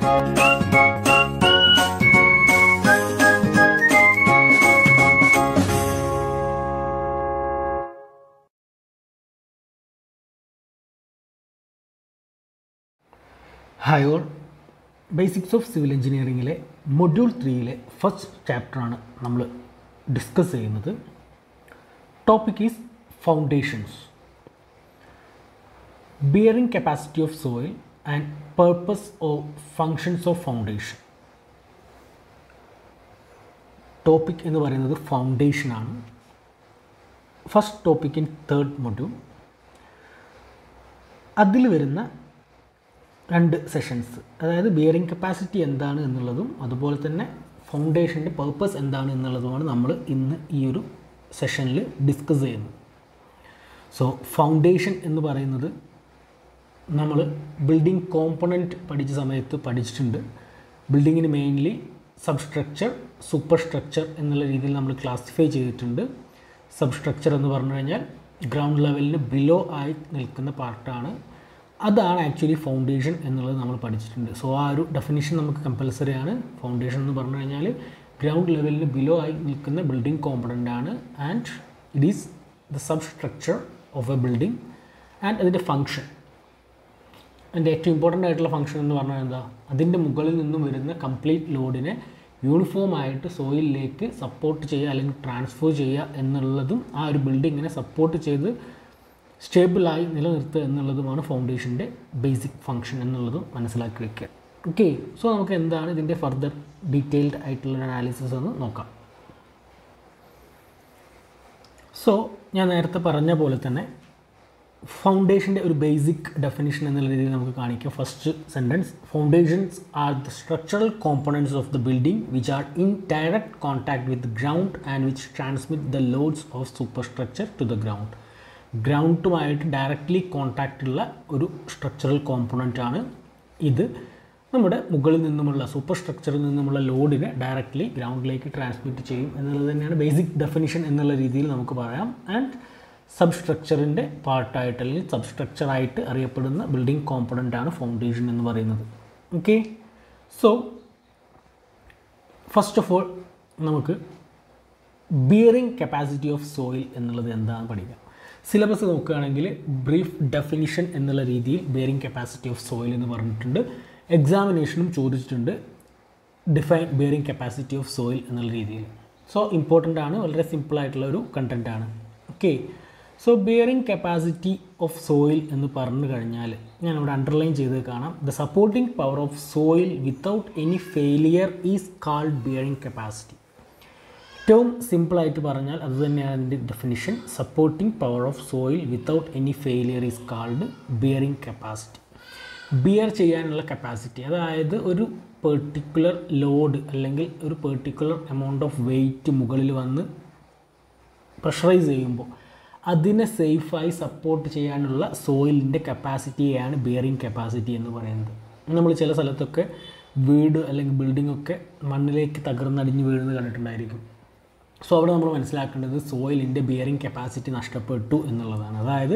Hi all, Basics of Civil Engineering Module 3 first chapter ആണ് നമ്മൾ discuss ചെയ്യുന്നത്. Topic is Foundations. Bearing capacity of soil and purpose or functions of foundation. Topic എന്ന് പറയുന്നത് foundation ആണ്. First topic in third module. അതിൽ വരുന്ന രണ്ട് sessions, അതായത് ബിയറിംഗ് കപ്പാസിറ്റി എന്താണ് എന്നുള്ളതും അതുപോലെ തന്നെ ഫൗണ്ടേഷൻ്റെ പർപ്പസ് എന്താണ് എന്നുള്ളതുമാണ് നമ്മൾ ഇന്ന് ഈ ഒരു സെഷനിൽ ഡിസ്കസ് ചെയ്യുന്നത്. സോ ഫൗണ്ടേഷൻ എന്ന് പറയുന്നത് നമ്മൾ ബിൽഡിംഗ് കോമ്പണൻറ്റ് പഠിച്ച സമയത്ത് പഠിച്ചിട്ടുണ്ട്. ബിൽഡിങ്ങിന് മെയിൻലി സബ്സ്ട്രക്ചർ, സൂപ്പർ സ്ട്രക്ചർ എന്നുള്ള രീതിയിൽ നമ്മൾ ക്ലാസിഫൈ ചെയ്തിട്ടുണ്ട്. സബ്സ്ട്രക്ചർ എന്ന് പറഞ്ഞു കഴിഞ്ഞാൽ ഗ്രൗണ്ട് ലെവലിന് ബിലോ ആയി നിൽക്കുന്ന പാർട്ടാണ്. അതാണ് ആക്ച്വലി ഫൗണ്ടേഷൻ എന്നുള്ളത് നമ്മൾ പഠിച്ചിട്ടുണ്ട്. സോ ആ ഒരു ഡെഫിനിഷൻ നമുക്ക് കമ്പൽസറി ആണ്. ഫൗണ്ടേഷൻ എന്ന് പറഞ്ഞു കഴിഞ്ഞാൽ ഗ്രൗണ്ട് ലെവലിന് ബിലോ ആയി നിൽക്കുന്ന ബിൽഡിംഗ് കോമ്പണൻ്റ് ആണ്. And it is the substructure of A building. And അതിൻ്റെ ഫങ്ഷൻ, അതിൻ്റെ ഏറ്റവും ഇമ്പോർട്ടൻ്റ് ആയിട്ടുള്ള ഫങ്ഷൻ എന്ന് പറഞ്ഞാൽ എന്താ, അതിൻ്റെ മുകളിൽ നിന്നും വരുന്ന കംപ്ലീറ്റ് ലോഡിനെ യൂണിഫോം ആയിട്ട് സോയിലിലേക്ക് സപ്പോർട്ട് ചെയ്യുക അല്ലെങ്കിൽ ട്രാൻസ്ഫർ ചെയ്യുക എന്നുള്ളതും ആ ഒരു ബിൽഡിങ്ങിനെ സപ്പോർട്ട് ചെയ്ത് സ്റ്റേബിളായി നിലനിർത്തുക എന്നുള്ളതുമാണ് ഫൗണ്ടേഷൻ്റെ ബേസിക് ഫങ്ഷൻ എന്നുള്ളതും മനസ്സിലാക്കി വയ്ക്കുക. ഓക്കെ, സോ നമുക്ക് എന്താണ് ഇതിൻ്റെ ഫർദർ ഡീറ്റെയിൽഡ് ആയിട്ടുള്ള അനാലിസിസ് എന്ന് നോക്കാം. സോ ഞാൻ നേരത്തെ പറഞ്ഞ പോലെ തന്നെ ഫൗണ്ടേഷൻ്റെ ഒരു ബേസിക് ഡെഫിനിഷൻ എന്നുള്ള രീതിയിൽ നമുക്ക് കാണിക്കാം. First sentence, foundations are the structural components of the building which are in direct contact with ground and which transmit the loads of super structure to the ground. ഗ്രൗണ്ടുമായിട്ട് ഡയറക്റ്റ്ലി കോൺടാക്റ്റുള്ള ഒരു structural component ആണ് ഇത്. നമ്മുടെ മുകളിൽ നിന്നുമുള്ള super സ്ട്രക്ചറിൽ നിന്നുമുള്ള ലോഡിനെ ഡയറക്റ്റ്ലി ഗ്രൗണ്ടിലേക്ക് ട്രാൻസ്മിറ്റ് ചെയ്യും എന്നുള്ളത് തന്നെയാണ് ബേസിക് ഡെഫിനിഷൻ എന്നുള്ള രീതിയിൽ നമുക്ക് പറയാം. ആൻഡ് സബ്സ്ട്രക്ചറിൻ്റെ പാർട്ടായിട്ട് അല്ലെങ്കിൽ സബ്സ്ട്രക്ചറായിട്ട് അറിയപ്പെടുന്ന ബിൽഡിംഗ് കോമ്പണൻ്റ് ആണ് ഫൗണ്ടേഷൻ എന്ന് പറയുന്നത്. Okay, so first of all നമുക്ക് ബിയറിംഗ് കപ്പാസിറ്റി ഓഫ് സോയിൽ എന്നുള്ളത് എന്താണെന്ന് പഠിക്കാം. സിലബസ് നോക്കുകയാണെങ്കിൽ ബ്രീഫ് ഡെഫിനിഷൻ എന്നുള്ള രീതിയിൽ ബിയറിംഗ് കപ്പാസിറ്റി ഓഫ് സോയിൽ എന്ന് പറഞ്ഞിട്ടുണ്ട്. എക്സാമിനേഷനും ചോദിച്ചിട്ടുണ്ട് define bearing capacity of soil എന്നുള്ള രീതിയിൽ. സോ ഇമ്പോർട്ടൻ്റ് ആണ്, വളരെ സിമ്പിളായിട്ടുള്ള ഒരു കണ്ടൻ്റ് ആണ്. Okay, so bearing capacity of soil എന്ന് പറഞ്ഞു കഴിഞ്ഞാൽ ഞാനിവിടെ അണ്ടർലൈൻ ചെയ്ത് കാണാം. The supporting power of soil without any failure is called bearing capacity. ഏറ്റവും സിമ്പിളായിട്ട് പറഞ്ഞാൽ അത് തന്നെയാണ് അതിൻ്റെ definition. Supporting power of soil without any failure is called bearing capacity. Bear ചെയ്യാനുള്ള കപ്പാസിറ്റി, അതായത് ഒരു പെർട്ടിക്കുലർ ലോഡ് അല്ലെങ്കിൽ ഒരു പെർട്ടിക്കുലർ എമൗണ്ട് ഓഫ് വെയ്റ്റ് മുകളിൽ വന്ന് പ്രഷറൈസ് ചെയ്യുമ്പോൾ അതിനെ സേഫായി സപ്പോർട്ട് ചെയ്യാനുള്ള സോയിലിൻ്റെ കപ്പാസിറ്റിയെയാണ് ബിയറിംഗ് കപ്പാസിറ്റി എന്ന് പറയുന്നത്. നമ്മൾ ചില സ്ഥലത്തൊക്കെ വീട് അല്ലെങ്കിൽ ബിൽഡിംഗ് ഒക്കെ മണ്ണിലേക്ക് തകർന്നടിഞ്ഞ് വീഴുന്നത് കണ്ടിട്ടുണ്ടായിരിക്കും. സോ അവിടെ നമ്മൾ മനസ്സിലാക്കേണ്ടത് സോയിലിൻ്റെ ബിയറിംഗ് കപ്പാസിറ്റി നഷ്ടപ്പെട്ടു എന്നുള്ളതാണ്. അതായത്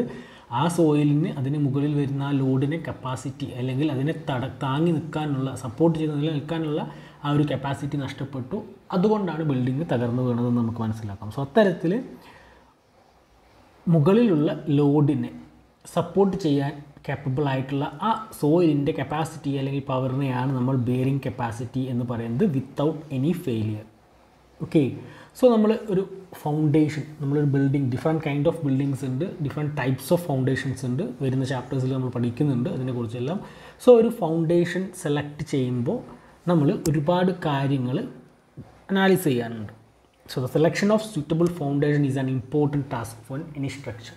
ആ സോയിലിന് അതിന് മുകളിൽ വരുന്ന ആ ലോഡിനെ കപ്പാസിറ്റി അല്ലെങ്കിൽ അതിനെ താങ്ങി നിൽക്കാനുള്ള, സപ്പോർട്ട് ചെയ്ത് നിലനിൽക്കാനുള്ള ആ ഒരു കപ്പാസിറ്റി നഷ്ടപ്പെട്ടു. അതുകൊണ്ടാണ് ബിൽഡിംഗ് തകർന്നു വീണതെന്ന് നമുക്ക് മനസ്സിലാക്കാം. സോ അത്തരത്തിൽ മുകളിലുള്ള ലോഡിനെ സപ്പോർട്ട് ചെയ്യാൻ കേപ്പബിൾ ആയിട്ടുള്ള ആ സോയിലിൻ്റെ കപ്പാസിറ്റി അല്ലെങ്കിൽ പവറിനെയാണ് നമ്മൾ ബിയറിംഗ് കപ്പാസിറ്റി എന്ന് പറയുന്നത് without any failure. Okay, so നമ്മൾ ഒരു ഫൗണ്ടേഷൻ, നമ്മളൊരു building, different kind of buildings ഉണ്ട്, ഡിഫറെൻറ്റ് ടൈപ്സ് ഓഫ് ഫൗണ്ടേഷൻസ് ഉണ്ട്. വരുന്ന ചാപ്റ്റേഴ്സിൽ നമ്മൾ പഠിക്കുന്നുണ്ട് അതിനെക്കുറിച്ചെല്ലാം. സോ ഒരു ഫൗണ്ടേഷൻ സെലക്ട് ചെയ്യുമ്പോൾ നമ്മൾ ഒരുപാട് കാര്യങ്ങൾ അനാലിസ് ചെയ്യാനുണ്ട്. So the selection of suitable foundation is an important task for any structure.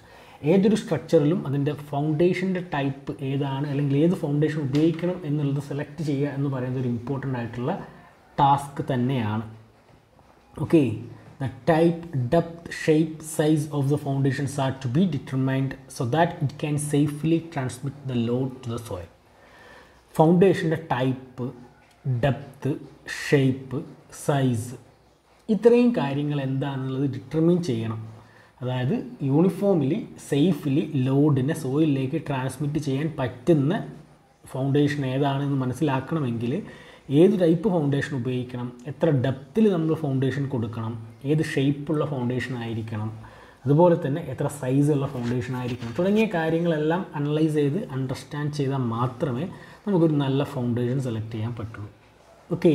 ഏതൊരു സ്ട്രക്ചറിലും അതിൻ്റെ ഫൗണ്ടേഷൻ്റെ ടൈപ്പ് ഏതാണ് അല്ലെങ്കിൽ ഏത് ഫൗണ്ടേഷൻ ഉപയോഗിക്കണം എന്നുള്ളത് സെലക്ട് ചെയ്യുക എന്ന് പറയുന്നത് ഒരു ഇമ്പോർട്ടൻ്റ് ആയിട്ടുള്ള ടാസ്ക് തന്നെയാണ്. Okay, the type, depth, shape, size of the foundations are to be determined so that it can safely transmit the load to the soil. ഫൗണ്ടേഷൻ്റെ ടൈപ്പ്, ഡെപ്ത്ത്, ഷേപ്പ്, സൈസ്, ഇത്രയും കാര്യങ്ങൾ എന്താണെന്നുള്ളത് ഡിറ്റർമിൻ ചെയ്യണം. അതായത് uniformly safely ലോഡിനെ സോയിലിലേക്ക് transmit ചെയ്യാൻ പറ്റുന്ന foundation ഏതാണെന്ന് മനസ്സിലാക്കണമെങ്കിൽ ഏത് ടൈപ്പ് ഫൗണ്ടേഷൻ ഉപയോഗിക്കണം, എത്ര ഡെപ്തിൽ നമ്മൾ ഫൗണ്ടേഷൻ കൊടുക്കണം, ഏത് ഷേപ്പുള്ള ഫൗണ്ടേഷൻ ആയിരിക്കണം, അതുപോലെ തന്നെ എത്ര സൈസുള്ള ഫൗണ്ടേഷൻ ആയിരിക്കണം തുടങ്ങിയ കാര്യങ്ങളെല്ലാം അനലൈസ് ചെയ്ത് അണ്ടർസ്റ്റാൻഡ് ചെയ്താൽ മാത്രമേ നമുക്കൊരു നല്ല ഫൗണ്ടേഷൻ സെലക്ട് ചെയ്യാൻ പറ്റുള്ളൂ. ഓക്കെ,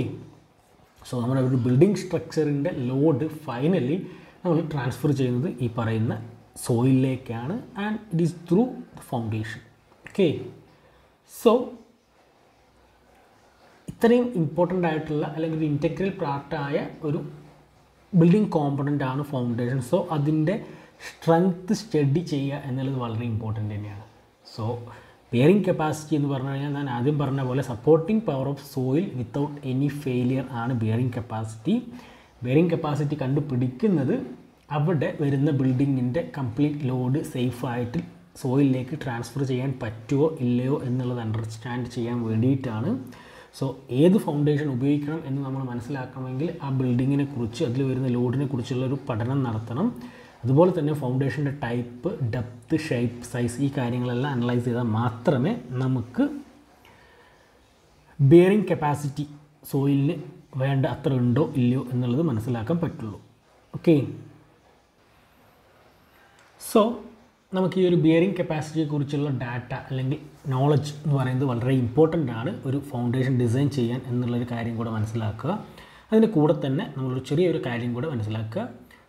സോ നമ്മുടെ ഒരു ബിൽഡിംഗ് സ്ട്രക്ചറിൻ്റെ ലോഡ് ഫൈനലി നമ്മൾ ട്രാൻസ്ഫർ ചെയ്യുന്നത് ഈ പറയുന്ന സോയിലിലേക്കാണ്, and it is through the foundation. Okay, so ഇത്രയും ഇമ്പോർട്ടൻ്റ് ആയിട്ടുള്ള അല്ലെങ്കിൽ ഒരു ഇൻറ്റഗ്രൽ പാർട്ടായ ഒരു ബിൽഡിംഗ് കോമ്പണൻ്റ് ആണ് ഫൗണ്ടേഷൻ. സോ അതിൻ്റെ സ്ട്രെങ്ത് സ്റ്റഡി ചെയ്യുക എന്നുള്ളത് വളരെ ഇമ്പോർട്ടൻ്റ് തന്നെയാണ്. സോ ബെയറിംഗ് കപ്പാസിറ്റി എന്ന് പറഞ്ഞു കഴിഞ്ഞാൽ ഞാൻ ആദ്യം പറഞ്ഞ പോലെ supporting power of soil without any failure ആണ് ബെയറിംഗ് കപ്പാസിറ്റി. ബെയറിംഗ് കപ്പാസിറ്റി കണ്ടുപിടിക്കുന്നത് അവിടെ വരുന്ന ബിൽഡിങ്ങിൻ്റെ കംപ്ലീറ്റ് ലോഡ് സേഫായിട്ട് സോയിലിലേക്ക് ട്രാൻസ്ഫർ ചെയ്യാൻ പറ്റുമോ ഇല്ലയോ എന്നുള്ളത് അണ്ടർസ്റ്റാൻഡ് ചെയ്യാൻ വേണ്ടിയിട്ടാണ്. സോ ഏത് ഫൗണ്ടേഷൻ ഉപയോഗിക്കണം എന്ന് നമ്മൾ മനസ്സിലാക്കണമെങ്കിൽ ആ ബിൽഡിങ്ങിനെ കുറിച്ച്, അതിൽ വരുന്ന ലോഡിനെ കുറിച്ചുള്ള ഒരു പഠനം നടത്തണം. അതുപോലെ തന്നെ ഫൗണ്ടേഷൻ്റെ ടൈപ്പ്, ഡെപ്ത്, ഷേപ്പ്, സൈസ് ഈ കാര്യങ്ങളെല്ലാം അനലൈസ് ചെയ്താൽ മാത്രമേ നമുക്ക് ബെയറിംഗ് കപ്പാസിറ്റി സോയിലിന് വേണ്ട അത്ര ഉണ്ടോ ഇല്ലയോ എന്നുള്ളത് മനസ്സിലാക്കാൻ പറ്റുള്ളൂ. ഓക്കെ, സോ നമുക്ക് ഈ ഒരു ബെയറിംഗ് കപ്പാസിറ്റിയെക്കുറിച്ചുള്ള ഡാറ്റ അല്ലെങ്കിൽ നോളജ് എന്ന് പറയുന്നത് വളരെ ഇമ്പോർട്ടൻ്റ് ആണ് ഒരു ഫൗണ്ടേഷൻ ഡിസൈൻ ചെയ്യാൻ എന്നുള്ളൊരു കാര്യം കൂടെ മനസ്സിലാക്കുക. അതിൻ്റെ കൂടെ തന്നെ നമ്മളൊരു ചെറിയൊരു കാര്യം കൂടെ മനസ്സിലാക്കുക,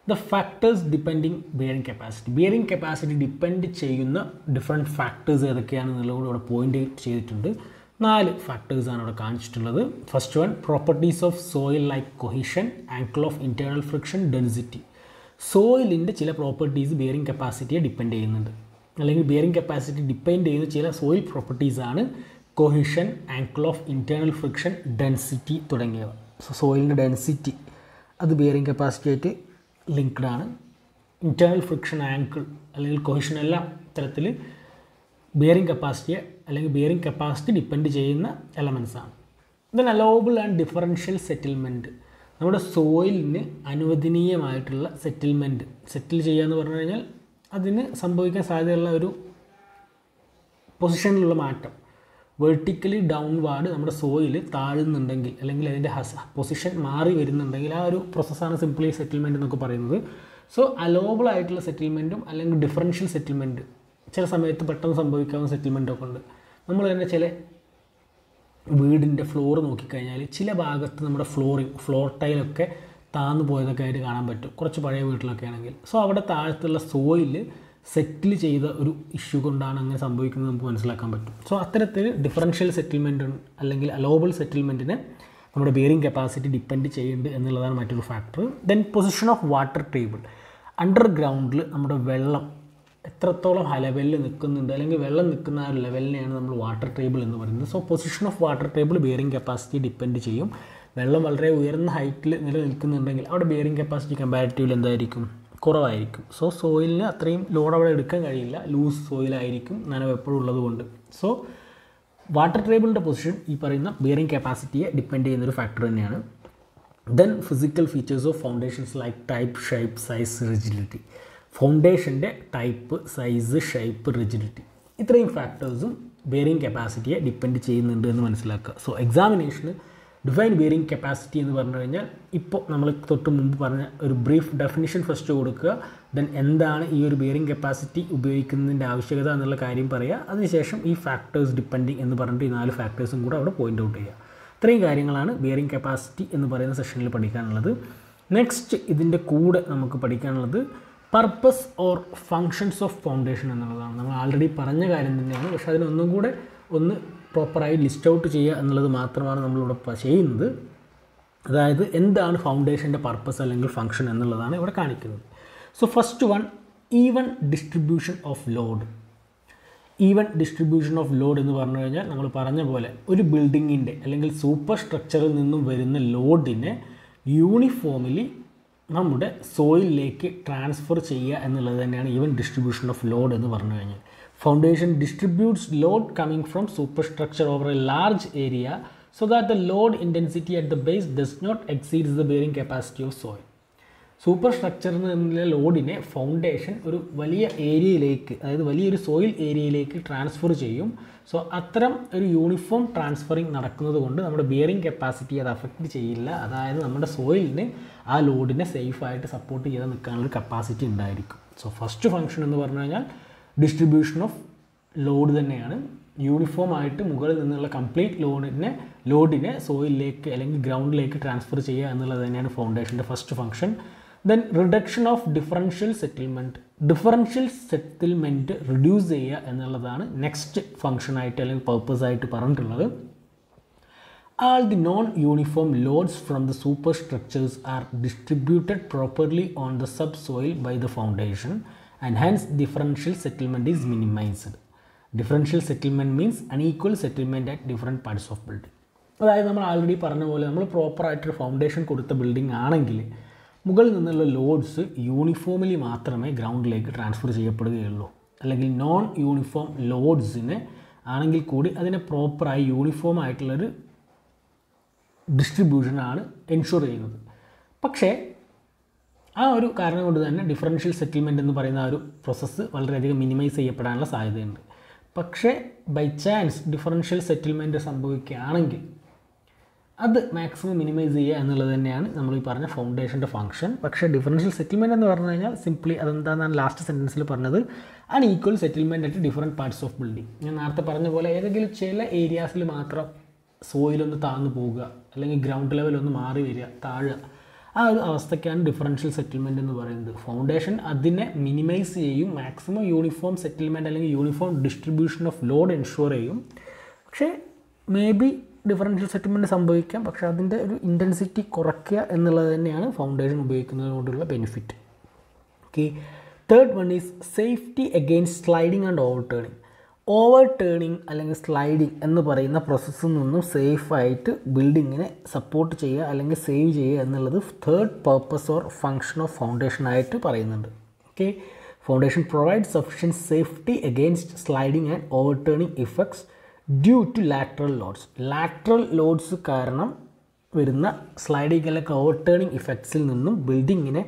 the factors depending bearing capacity. Bearing capacity depend ചെയ്യുന്ന ഡിഫറെൻറ്റ് ഫാക്ടേഴ്സ് ഏതൊക്കെയാണെന്നുള്ളത് കൂടെ പോയിൻ്റ് ചെയ്തിട്ടുണ്ട്. 4 ഫാക്ടേഴ്സാണ് ഇവിടെ കാണിച്ചിട്ടുള്ളത്. First one, properties of soil like cohesion, angle of internal friction, density. സോയിലിൻ്റെ ചില പ്രോപ്പർട്ടീസ് ബെയറിംഗ് കപ്പാസിറ്റിയെ ഡിപ്പെൻഡ് ചെയ്യുന്നുണ്ട്, അല്ലെങ്കിൽ ബെയറിംഗ് കപ്പാസിറ്റി ഡിപ്പെൻഡ് ചെയ്യുന്ന ചില സോയിൽ പ്രോപ്പർട്ടീസാണ് cohesion, angle of internal friction, density തുടങ്ങിയവ. സോ സോയിലിൻ്റെ ഡെൻസിറ്റി അത് ബെയറിംഗ് കപ്പാസിറ്റി ആയിട്ട് ലിങ്ക്ഡ് ആണ്. ഇൻറ്റേർണൽ ഫ്രിക്ഷൻ, ആങ്കിൾ അല്ലെങ്കിൽ കൊഹിഷൻ എല്ലാം ഇത്തരത്തിൽ ബെയറിംഗ് കപ്പാസിറ്റിയെ അല്ലെങ്കിൽ ബെയറിംഗ് കപ്പാസിറ്റി ഡിപ്പെൻഡ് ചെയ്യുന്ന എലമെൻസാണ്. Then allowable and differential settlement. നമ്മുടെ സോയിലിന് അനുവദനീയമായിട്ടുള്ള സെറ്റിൽ ചെയ്യുക എന്ന് പറഞ്ഞു കഴിഞ്ഞാൽ അതിന് സംഭവിക്കാൻ സാധ്യതയുള്ള ഒരു പൊസിഷനിലുള്ള മാറ്റം. വെർട്ടിക്കലി ഡൗൺവാർഡ് നമ്മുടെ സോയിൽ താഴുന്നുണ്ടെങ്കിൽ അല്ലെങ്കിൽ അതിൻ്റെ പൊസിഷൻ മാറി വരുന്നുണ്ടെങ്കിൽ ആ ഒരു പ്രോസസ്സാണ് സിംപ്ലി സെറ്റിൽമെൻറ്റ് എന്നൊക്കെ പറയുന്നത്. സോ അലോവബിൾ ആയിട്ടുള്ള സെറ്റിൽമെൻറ്റും അല്ലെങ്കിൽ ഡിഫറൻഷ്യൽ സെറ്റിൽമെൻറ്റ് ചില സമയത്ത് പെട്ടെന്ന് സംഭവിക്കാവുന്ന സെറ്റിൽമെൻറ്റൊക്കെ ഉണ്ട്. നമ്മൾ തന്നെ ചില വീടിൻ്റെ ഫ്ലോർ നോക്കിക്കഴിഞ്ഞാൽ ചില ഭാഗത്ത് നമ്മുടെ ഫ്ലോർ ടൈലൊക്കെ താന്നു പോയതൊക്കെ ആയിട്ട് കാണാൻ പറ്റും, കുറച്ച് പഴയ വീട്ടിലൊക്കെ ആണെങ്കിൽ. സോ അവിടെ താഴത്തുള്ള സോയിൽ സെറ്റിൽ ചെയ്ത ഒരു ഇഷ്യൂ കൊണ്ടാണ് അങ്ങനെ സംഭവിക്കുന്നത് നമുക്ക് മനസ്സിലാക്കാൻ പറ്റും. സോ അത്തരത്തിൽ ഡിഫറൻഷ്യൽ സെറ്റിൽമെൻറ്റ് അല്ലെങ്കിൽ അലോവബിൾ സെറ്റിൽമെൻറ്റിനെ നമ്മുടെ ബെയറിംഗ് കപ്പാസിറ്റി ഡിപ്പെൻഡ് ചെയ്യുന്നുണ്ട് എന്നുള്ളതാണ് മറ്റൊരു factor. Then position of water table. അണ്ടർഗ്രൗണ്ടിൽ നമ്മുടെ വെള്ളം എത്രത്തോളം ഹൈ ലെവലിൽ നിൽക്കുന്നുണ്ട് അല്ലെങ്കിൽ വെള്ളം നിൽക്കുന്ന ആ ഒരു ലെവലിനെയാണ് നമ്മൾ വാട്ടർ ടേബിൾ എന്ന് പറയുന്നത്. So position of water table bearing capacity depend ചെയ്യും. വെള്ളം വളരെ ഉയർന്ന ഹൈറ്റിൽ നിലനിൽക്കുന്നുണ്ടെങ്കിൽ അവിടെ ബെയറിംഗ് കപ്പാസിറ്റി കമ്പാരിറ്റീവ്ലി എന്തായിരിക്കും, കുറവായിരിക്കും. സോ സോയിലിന് അത്രയും ലോഡ് അവിടെ എടുക്കാൻ കഴിയില്ല, ലൂസ് സോയിലായിരിക്കും നനവ് എപ്പോഴും ഉള്ളത് കൊണ്ട്. സോ വാട്ടർ ടേബിളിൻ്റെ പൊസിഷൻ ഈ പറയുന്ന ബെയറിംഗ് കപ്പാസിറ്റിയെ ഡിപ്പെൻഡ് ചെയ്യുന്നൊരു ഫാക്ടർ തന്നെയാണ്. Then physical features of foundations like type, shape, size, rigidity. ഫൗണ്ടേഷൻ്റെ ടൈപ്പ്, സൈസ്, ഷേപ്പ്, റിജിഡിറ്റി ഇത്രയും ഫാക്ടേഴ്സും ബെയറിംഗ് കപ്പാസിറ്റിയെ ഡിപ്പെൻഡ് ചെയ്യുന്നുണ്ട് എന്ന് മനസ്സിലാക്കുക. സോ എക്സാമിനേഷന് ഡിഫൈൻ ബെയറിംഗ് കപ്പാസിറ്റി എന്ന് പറഞ്ഞു കഴിഞ്ഞാൽ ഇപ്പോൾ നമ്മൾ തൊട്ട് മുമ്പ് പറഞ്ഞ ഒരു ബ്രീഫ് ഡെഫിനിഷൻ ഫസ്റ്റ് കൊടുക്കുക. ദെൻ എന്താണ് ഈ ഒരു ബെയറിംഗ് കപ്പാസിറ്റി ഉപയോഗിക്കുന്നതിൻ്റെ ആവശ്യകത എന്നുള്ള കാര്യം പറയുക. അതിനുശേഷം ഈ ഫാക്ടേഴ്സ് ഡിപ്പെൻഡിങ് എന്ന് പറഞ്ഞിട്ട് ഈ 4 ഫാക്ടേഴ്സും കൂടെ അവിടെ പോയിൻ്റ് ഔട്ട് ചെയ്യുക. ഇത്രയും കാര്യങ്ങളാണ് ബെയറിംഗ് കപ്പാസിറ്റി എന്ന് പറയുന്ന സെഷനിൽ പഠിക്കാനുള്ളത്. നെക്സ്റ്റ് ഇതിൻ്റെ കൂടെ നമുക്ക് പഠിക്കാനുള്ളത് purpose or functions of foundation എന്നുള്ളതാണ്. നമ്മൾ ആൾറെഡി പറഞ്ഞ കാര്യം തന്നെയാണ്, പക്ഷേ അതിനൊന്നും കൂടെ ഒന്ന് പ്രോപ്പറായി ലിസ്റ്റ് ഔട്ട് ചെയ്യുക എന്നുള്ളത് മാത്രമാണ് നമ്മളിവിടെ ചെയ്യുന്നത്. അതായത് എന്താണ് ഫൗണ്ടേഷൻ്റെ പർപ്പസ് അല്ലെങ്കിൽ ഫങ്ഷൻ എന്നുള്ളതാണ് ഇവിടെ കാണിക്കുന്നത്. So first one, even distribution of load. Even distribution of load എന്ന് പറഞ്ഞു കഴിഞ്ഞാൽ നമ്മൾ പറഞ്ഞ പോലെ ഒരു ബിൽഡിങ്ങിൻ്റെ അല്ലെങ്കിൽ സൂപ്പർ സ്ട്രക്ചറിൽ നിന്നും വരുന്ന ലോഡിനെ യൂണിഫോമിലി നമ്മുടെ സോയിലിലേക്ക് ട്രാൻസ്ഫർ ചെയ്യുക എന്നുള്ളത് തന്നെയാണ് ഈവൻ ഡിസ്ട്രിബ്യൂഷൻ ഓഫ് ലോഡ് എന്ന് പറഞ്ഞു കഴിഞ്ഞാൽ. Foundation distributes load coming from super structure over a large area so that the load intensity at the base does not exceeds the bearing capacity of soil. Super സ്ട്രക്ചറിൽ നിന്നുള്ള ലോഡിനെ foundation ഒരു വലിയ ഏരിയയിലേക്ക്, അതായത് വലിയൊരു സോയിൽ ഏരിയയിലേക്ക് ട്രാൻസ്ഫർ ചെയ്യും. സോ അത്തരം ഒരു യൂണിഫോം ട്രാൻസ്ഫറിങ് നടക്കുന്നത് കൊണ്ട് നമ്മുടെ ബിയറിംഗ് കപ്പാസിറ്റി അത് അഫക്റ്റ് ചെയ്യില്ല. അതായത് നമ്മുടെ സോയിലിന് ആ ലോഡിനെ സേഫായിട്ട് സപ്പോർട്ട് ചെയ്ത് നിൽക്കാനുള്ളൊരു കപ്പാസിറ്റി ഉണ്ടായിരിക്കും. സോ ഫസ്റ്റ് ഫംഗ്ഷൻ എന്ന് പറഞ്ഞു കഴിഞ്ഞാൽ ഡിസ്ട്രിബ്യൂഷൻ ഓഫ് ലോഡ് തന്നെയാണ്. യൂണിഫോം ആയിട്ട് മുകളിൽ നിന്നുള്ള കംപ്ലീറ്റ് ലോഡിനെ സോയിലിലേക്ക് അല്ലെങ്കിൽ ഗ്രൗണ്ടിലേക്ക് ട്രാൻസ്ഫർ ചെയ്യുക എന്നുള്ളത് തന്നെയാണ് ഫൗണ്ടേഷൻ്റെ first function. Then reduction of differential settlement reduce ചെയ്യുക എന്നുള്ളതാണ് നെക്സ്റ്റ് ഫംഗ്ഷനായിട്ട് അല്ലെങ്കിൽ പർപ്പസായിട്ട് പറഞ്ഞിട്ടുള്ളത്. All the non-uniform loads from the superstructures are distributed properly on the subsoil by the foundation and hence differential settlement is minimized. Differential settlement means unequal settlement at different parts of building. അതായത് നമ്മൾ already പറഞ്ഞ പോലെ നമ്മൾ പ്രോപ്പറായിട്ടൊരു foundation കൊടുത്ത building ആണെങ്കിൽ മുകളിൽ നിന്നുള്ള lords uniformly മാത്രമേ ഗ്രൗണ്ടിലേക്ക് ട്രാൻസ്ഫർ ചെയ്യപ്പെടുകയുള്ളൂ. അല്ലെങ്കിൽ നോൺ യൂണിഫോം ലോഡ്സിനെ ആണെങ്കിൽ കൂടി അതിനെ പ്രോപ്പറായി യൂണിഫോം ആയിട്ടുള്ളൊരു ഡിസ്ട്രിബ്യൂഷനാണ് എൻഷുർ ചെയ്യുന്നത്. പക്ഷേ ആ ഒരു കാരണം കൊണ്ട് തന്നെ ഡിഫറൻഷ്യൽ സെറ്റിൽമെൻറ്റ് എന്ന് പറയുന്ന ആ ഒരു പ്രോസസ്സ് വളരെയധികം മിനിമൈസ് ചെയ്യപ്പെടാനുള്ള സാധ്യതയുണ്ട്. പക്ഷേ ബൈ ചാൻസ് ഡിഫറൻഷ്യൽ സെറ്റിൽമെൻറ്റ് സംഭവിക്കുകയാണെങ്കിൽ അത് മാക്സിമം മിനിമൈസ് ചെയ്യുക എന്നുള്ളത് തന്നെയാണ് നമ്മൾ ഈ പറഞ്ഞ ഫൗണ്ടേഷൻ്റെ ഫംഗ്ഷൻ. പക്ഷേ ഡിഫറൻഷ്യൽ സെറ്റിൽമെൻറ്റ് എന്ന് പറഞ്ഞു കഴിഞ്ഞാൽ സിംപ്ലി അതെന്താണെന്നാണ് ലാസ്റ്റ് സെൻറ്റൻസിൽ പറഞ്ഞത്, unequal settlement at different parts of building. ഞാൻ നേരത്തെ പറഞ്ഞ പോലെ ഏതെങ്കിലും ചില ഏരിയാസിൽ മാത്രം സോയിലൊന്ന് താഴ്ന്നു പോവുക അല്ലെങ്കിൽ ഗ്രൗണ്ട് ലെവലൊന്ന് മാറി വരിക, താഴുക, ആ ഒരു അവസ്ഥയ്ക്കാണ് ഡിഫറൻഷ്യൽ സെറ്റിൽമെൻറ്റ് എന്ന് പറയുന്നത്. ഫൗണ്ടേഷൻ അതിനെ മിനിമൈസ് ചെയ്യും, മാക്സിമം യൂണിഫോം സെറ്റിൽമെൻറ്റ് അല്ലെങ്കിൽ uniform distribution of load ensure ചെയ്യും. പക്ഷേ മേ ബി ഡിഫറൻഷ്യൽ സെറ്റിൽമെൻറ്റ് സംഭവിക്കാം, പക്ഷേ അതിൻ്റെ ഒരു ഇൻറ്റൻസിറ്റി കുറയ്ക്കുക എന്നുള്ളത് തന്നെയാണ് ഫൗണ്ടേഷൻ ഉപയോഗിക്കുന്നത് കൊണ്ടുള്ള benefit. Okay, third one is safety against sliding and over turning. Over turning അല്ലെങ്കിൽ സ്ലൈഡിങ് എന്ന് പറയുന്ന പ്രോസസ്സിൽ നിന്നും സേഫായിട്ട് ബിൽഡിങ്ങിനെ സപ്പോർട്ട് ചെയ്യുക അല്ലെങ്കിൽ സേവ് ചെയ്യുക എന്നുള്ളത് third purpose or function of ഫൗണ്ടേഷനായിട്ട് പറയുന്നുണ്ട്. Okay, foundation provide sufficient safety against sliding and overturning effects due to lateral loads. Lateral loads കാരണം വരുന്ന സ്ലൈഡിങ് അല്ലെങ്കിൽ ഓവർ ടേണിങ് ഇഫക്ട്സിൽ നിന്നും ബിൽഡിങ്ങിനെ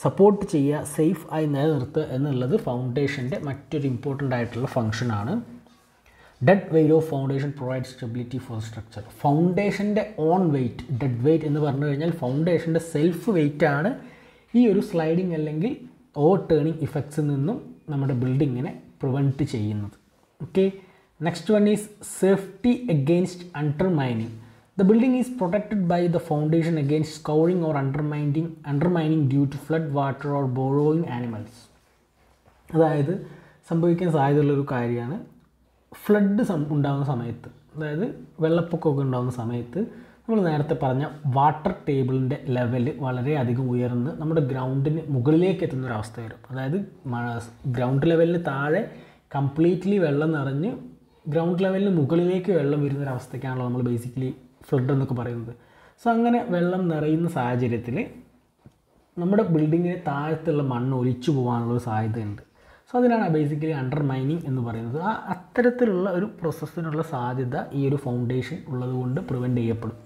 സപ്പോർട്ട് ചെയ്യുക, സേഫ് ആയി നിലനിർത്തുക എന്നുള്ളത് ഫൗണ്ടേഷൻ്റെ മറ്റൊരു ഇമ്പോർട്ടൻ്റ് ആയിട്ടുള്ള ഫംഗ്ഷനാണ്. Dead weight of foundation provide stability for structure. ഫൗണ്ടേഷൻ്റെ ഓൺ വെയ്റ്റ്, ഡെഡ് വെയ്റ്റ് എന്ന് പറഞ്ഞു കഴിഞ്ഞാൽ ഫൗണ്ടേഷൻ്റെ സെൽഫ് വെയ്റ്റാണ് ഈ ഒരു സ്ലൈഡിങ് അല്ലെങ്കിൽ ഓവർ ടേണിങ് ഇഫക്ട്സിൽ നിന്നും നമ്മുടെ ബിൽഡിങ്ങിനെ പ്രിവെൻറ്റ് ചെയ്യുന്നത്. Okay, next one is safety against undermining. The building is protected by the foundation against scouring or undermining due to flood water or burrowing animals. അതായത് സംഭവിക്കാൻ സാധ്യതയുള്ളൊരു കാര്യമാണ് ഫ്ലഡ് ഉണ്ടാകുന്ന സമയത്ത്, അതായത് വെള്ളപ്പൊക്കമൊക്കെ ഉണ്ടാകുന്ന സമയത്ത് നമ്മൾ നേരത്തെ പറഞ്ഞ വാട്ടർ ടേബിളിൻ്റെ ലെവൽ വളരെയധികം ഉയർന്ന് നമ്മുടെ ഗ്രൗണ്ടിന് മുകളിലേക്ക് എത്തുന്നൊരവസ്ഥ വരും. അതായത് ഗ്രൗണ്ട് ലെവലിന് താഴെ കംപ്ലീറ്റ്ലി വെള്ളം നിറഞ്ഞ് ഗ്രൗണ്ട് ലെവലിന് മുകളിലേക്ക് വെള്ളം വരുന്നൊരവസ്ഥയ്ക്കാണല്ലോ നമ്മൾ ബേസിക്കലി ഫ്ലഡ് എന്നൊക്കെ പറയുന്നത്. സോ അങ്ങനെ വെള്ളം നിറയുന്ന സാഹചര്യത്തിൽ നമ്മുടെ ബിൽഡിങ്ങിന് താഴത്തുള്ള മണ്ണ് ഒലിച്ചു പോകാനുള്ളൊരു സാധ്യതയുണ്ട്. സോ അതിനാണ് ബേസിക്കലി അണ്ടർമൈനിങ് എന്ന് പറയുന്നത്. ആ അത്തരത്തിലുള്ള ഒരു പ്രോസസ്സിനുള്ള സാധ്യത ഈ ഒരു ഫൗണ്ടേഷൻ ഉള്ളതുകൊണ്ട് പ്രിവെൻറ്റ് ചെയ്യപ്പെടും.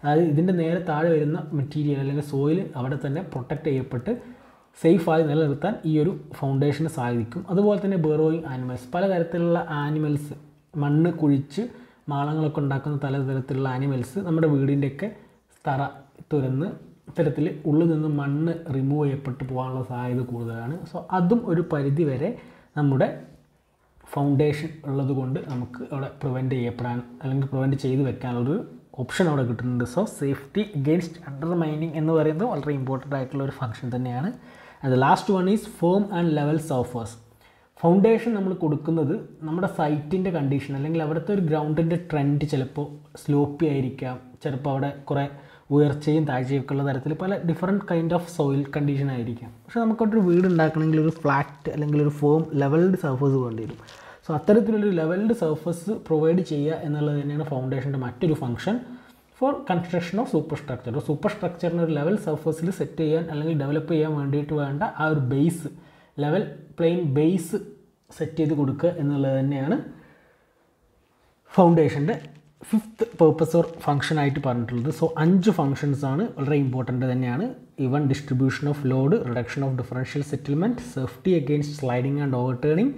അതായത് ഇതിൻ്റെ നേരെ താഴെ വരുന്ന മെറ്റീരിയൽ അല്ലെങ്കിൽ സോയിൽ അവിടെ തന്നെ പ്രൊട്ടക്റ്റ് ചെയ്യപ്പെട്ട് സേഫായി നിലനിർത്താൻ ഈ ഒരു ഫൗണ്ടേഷന് സാധിക്കും. അതുപോലെ തന്നെ ബറോയിങ് ആനിമൽസ്, പലതരത്തിലുള്ള ആനിമൽസ്, മണ്ണ് കുഴിച്ച് മാളങ്ങളൊക്കെ ഉണ്ടാക്കുന്ന പലതരത്തിലുള്ള ആനിമൽസ് നമ്മുടെ വീടിൻ്റെയൊക്കെ തറ തുരന്ന് ഇത്തരത്തിൽ ഉള്ളിൽ നിന്ന് മണ്ണ് റിമൂവ് ചെയ്യപ്പെട്ട് പോകാനുള്ള സാധ്യത കൂടുതലാണ്. സോ അതും ഒരു പരിധി വരെ നമ്മുടെ ഫൗണ്ടേഷൻ ഉള്ളത് കൊണ്ട് നമുക്ക് അവിടെ പ്രിവെൻറ്റ് ചെയ്യപ്പെടാൻ അല്ലെങ്കിൽ പ്രിവെൻറ്റ് ചെയ്ത് വെക്കാനുള്ളൊരു ഓപ്ഷൻ അവിടെ കിട്ടുന്നുണ്ട്. സോ സേഫ്റ്റി അഗെയിൻസ്റ്റ് അണ്ടർമൈനിങ് എന്ന് പറയുന്നത് വളരെ ഇമ്പോർട്ടൻ്റ് ആയിട്ടുള്ള ഒരു ഫംഗ്ഷൻ തന്നെയാണ്. And last one is firm and level surface. Foundation നമ്മൾ കൊടുക്കുന്നത് നമ്മുടെ സൈറ്റിൻ്റെ കണ്ടീഷൻ അല്ലെങ്കിൽ അവിടുത്തെ ഒരു ഗ്രൗണ്ടിൻ്റെ ട്രെൻഡ് ചിലപ്പോൾ സ്ലോപ്പി ആയിരിക്കാം, ചിലപ്പോൾ അവിടെ കുറേ ഉയർച്ചയും താഴ്ചയൊക്കെ ഉള്ള തരത്തിൽ പല different kind of soil condition ആയിരിക്കാം. പക്ഷേ നമുക്കൊരു വീട് ഉണ്ടാക്കണമെങ്കിൽ ഒരു ഫ്ലാറ്റ് അല്ലെങ്കിൽ ഒരു ഫേം ലെവൽഡ് സർഫേസ് വേണ്ടി വരും. സോ അത്തരത്തിലുള്ളൊരു ലെവൽഡ് സർഫേസ് പ്രൊവൈഡ് ചെയ്യുക എന്നുള്ളത് തന്നെയാണ് ഫൗണ്ടേഷൻ്റെ മറ്റൊരു function for construction of super structure. Super സ്ട്രക്ചറിന് ഒരു ലെവൽ സർഫേസിൽ സെറ്റ് ചെയ്യാൻ അല്ലെങ്കിൽ ഡെവലപ്പ് ചെയ്യാൻ വേണ്ടിയിട്ട് വേണ്ട ആ ഒരു base, level plain base set ചെയ്ത് കൊടുക്കുക എന്നുള്ളത് തന്നെയാണ് ഫൗണ്ടേഷൻ്റെ ഫിഫ്ത്ത് പേർപ്പസ് ഓർ ഫംഗ്ഷൻ ആയിട്ട് പറഞ്ഞിട്ടുള്ളത്. സോ 5 ഫംഗ്ഷൻസ് ആണ്, വളരെ ഇമ്പോർട്ടൻ്റ് തന്നെയാണ്. Even distribution of load, reduction of differential settlement, safety against sliding and overturning,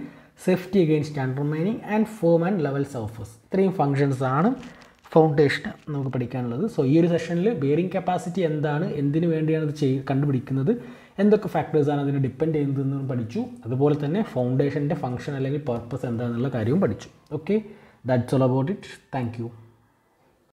safety against undermining and form and level surface. ഇത്രയും ഫംഗ്ഷൻസ് ആണ് ഫൗണ്ടേഷൻ നമുക്ക് പഠിക്കാനുള്ളത്. So ഈ ഒരു സെഷനിൽ ബെയറിംഗ് കപ്പാസിറ്റി എന്താണ്, എന്തിനു വേണ്ടിയാണ് ഇത് കണ്ടുപിടിക്കുന്നത്, എന്തൊക്കെ ഫാക്ടേഴ്സാണ് അതിനെ ഡിപ്പെൻഡ് ചെയ്യുന്നതെന്ന് പഠിച്ചു. അതുപോലെ തന്നെ ഫൗണ്ടേഷൻ്റെ ഫംഗ്ഷൻ അല്ലെങ്കിൽ പർപ്പസ് എന്താണെന്നുള്ള കാര്യവും പഠിച്ചു. Okay, that's all about it. Thank you.